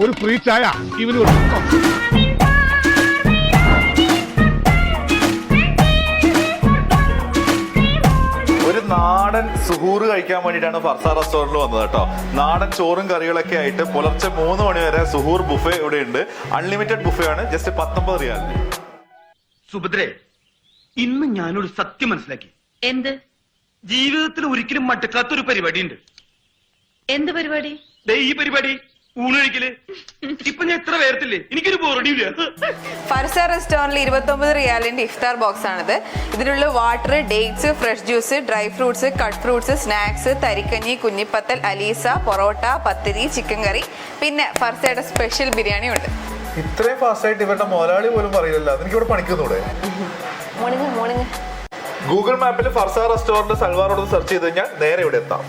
ഒരു ഫ്രീ ചായ ഇവന് ഒരു നാടൻ സുഹൂറ് കഴിക്കാൻ വേണ്ടിയിട്ടാണ് ഫർസ റെസ്റ്റോറന്റിൽ വന്നത് കേട്ടോ. നാടൻ ചോറും കറികളൊക്കെ ആയിട്ട് പുലർച്ചെ 3 മണി വരെ സുഹൂർ ബുഫേ ഇവിടെ ഉണ്ട്. അൺലിമിറ്റഡ് ബുഫേ ആണ്. ജസ്റ്റ് 19 റിയാലിന്. സുഭദ്രേ, ഇന്ന് ഞാനൊരു സത്യം മനസ്സിലാക്കി. എന്ത്? ജീവിതത്തിൽ ഒരിക്കലും മടുക്കാത്തൊരു പരിപാടി ഉണ്ട്. എന്ത് പരിപാടി? ഈ പരിപാടി ഊണൊഴിക്കല്. ഇപ്പൊ ഞാൻ എത്ര പേർത്തില്ലേ, എനിക്കൊരു ബോറടിയില്ല. ഫർസ റെസ്റ്റോറന്റിൽ 29 റിയാലിന്റെ ഇഫ്താർ ബോക്സ് ആണിത്. ഇതിനുള്ള water, dates, fresh juice, dry fruits, cut fruits, snacks, തരിക്കഞ്ഞി, കുഞ്ഞിപ്പത്തൽ, അലീസ, പൊറോട്ട, പത്തിരി, ചിക്കൻ കറി, പിന്നെ ഫർസയുടെ സ്പെഷ്യൽ ബിരിയാണി ഉണ്ട്. ഇത്രയും ഫാസ്റ്റ് ആയിട്ട് ഇവരുടെ മുതലാളി പോലും പറയില്ലല്ലോ. എനിക്ക് ഇവിടെ പണിക്കുന്നൂടെ? മോർണിംഗ് ഗൂഗിൾ മാപ്പിൽ ഫർസ റെസ്റ്റോറന്റ് സൽവാർ റോഡ് സെർച്ച് ചെയ്ത് കഴിഞ്ഞാൽ നേരെ ഇവിടെ എത്താം.